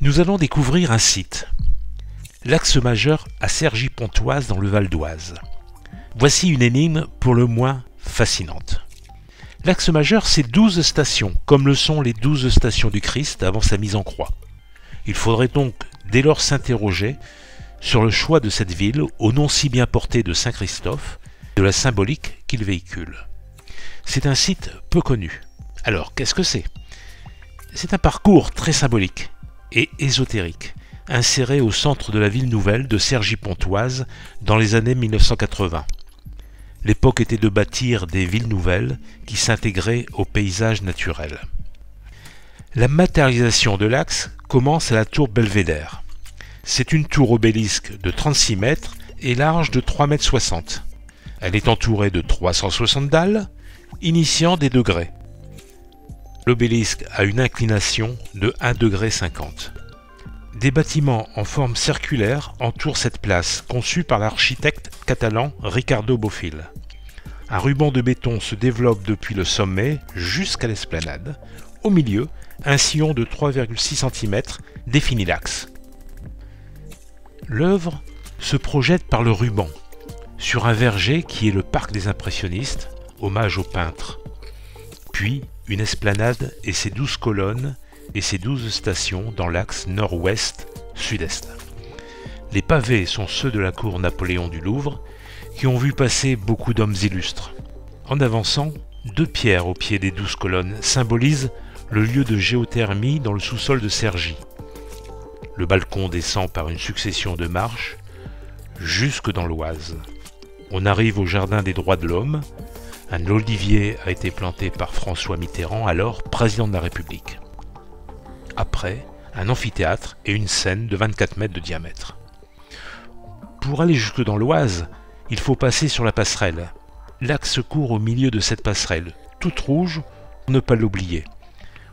Nous allons découvrir un site, l'axe majeur à Cergy-Pontoise dans le Val d'Oise. Voici une énigme pour le moins fascinante. L'axe majeur, c'est 12 stations, comme le sont les 12 stations du Christ avant sa mise en croix. Il faudrait donc dès lors s'interroger sur le choix de cette ville au nom si bien porté de Saint-Christophe, de la symbolique qu'il véhicule. C'est un site peu connu. Alors, qu'est-ce que c'est ? C'est un parcours très symbolique et ésotérique, inséré au centre de la ville nouvelle de Cergy-Pontoise dans les années 1980. L'époque était de bâtir des villes nouvelles qui s'intégraient au paysage naturel. La matérialisation de l'axe commence à la tour Belvédère. C'est une tour obélisque de 36 mètres et large de 3,60 m. Elle est entourée de 360 dalles, initiant des degrés. L'obélisque a une inclination de 1,50 degré. Des bâtiments en forme circulaire entourent cette place, conçue par l'architecte catalan Ricardo Bofill. Un ruban de béton se développe depuis le sommet jusqu'à l'esplanade. Au milieu, un sillon de 3,6 cm définit l'axe. L'œuvre se projette par le ruban, sur un verger qui est le parc des impressionnistes, hommage au peintre. Puis, une esplanade et ses 12 colonnes et ses 12 stations dans l'axe nord-ouest-sud-est. Les pavés sont ceux de la cour Napoléon du Louvre, qui ont vu passer beaucoup d'hommes illustres. En avançant, 2 pierres au pied des 12 colonnes symbolisent le lieu de géothermie dans le sous-sol de Cergy. Le balcon descend par une succession de marches jusque dans l'Oise. On arrive au jardin des droits de l'homme. Un olivier a été planté par François Mitterrand, alors président de la République. Après, un amphithéâtre et une scène de 24 mètres de diamètre. Pour aller jusque dans l'Oise, il faut passer sur la passerelle. L'axe court au milieu de cette passerelle, toute rouge, pour ne pas l'oublier.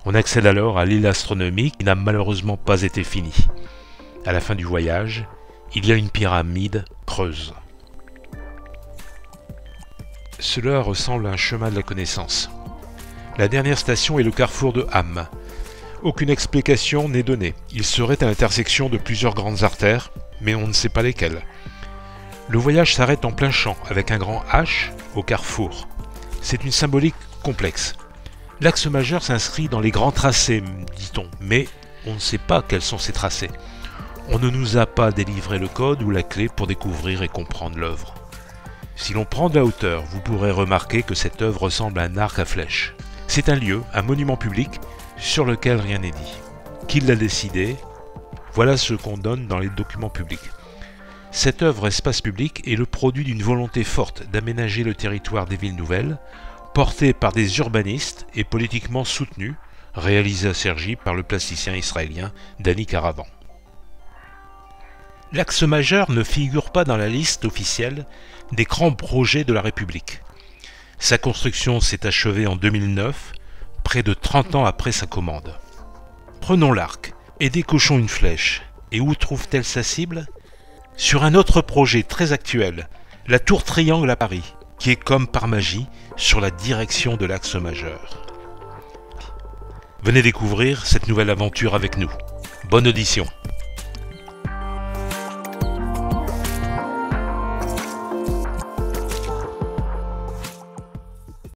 On accède alors à l'île astronomique qui n'a malheureusement pas été finie. À la fin du voyage, il y a une pyramide creuse. Cela ressemble à un chemin de la connaissance. La dernière station est le carrefour de Ham. Aucune explication n'est donnée. Il serait à l'intersection de plusieurs grandes artères, mais on ne sait pas lesquelles. Le voyage s'arrête en plein champ, avec un grand H au carrefour. C'est une symbolique complexe. L'axe majeur s'inscrit dans les grands tracés, dit-on, mais on ne sait pas quels sont ces tracés. On ne nous a pas délivré le code ou la clé pour découvrir et comprendre l'œuvre. Si l'on prend de la hauteur, vous pourrez remarquer que cette œuvre ressemble à un arc à flèches. C'est un lieu, un monument public, sur lequel rien n'est dit. Qui l'a décidé ? Voilà ce qu'on donne dans les documents publics. Cette œuvre espace public est le produit d'une volonté forte d'aménager le territoire des villes nouvelles, portée par des urbanistes et politiquement soutenue, réalisée à Cergy par le plasticien israélien Dani Karavan. L'axe majeur ne figure pas dans la liste officielle des grands projets de la République. Sa construction s'est achevée en 2009, près de 30 ans après sa commande. Prenons l'arc et décochons une flèche. Et où trouve-t-elle sa cible ? Sur un autre projet très actuel, la tour Triangle à Paris, qui est comme par magie sur la direction de l'axe majeur. Venez découvrir cette nouvelle aventure avec nous. Bonne audition.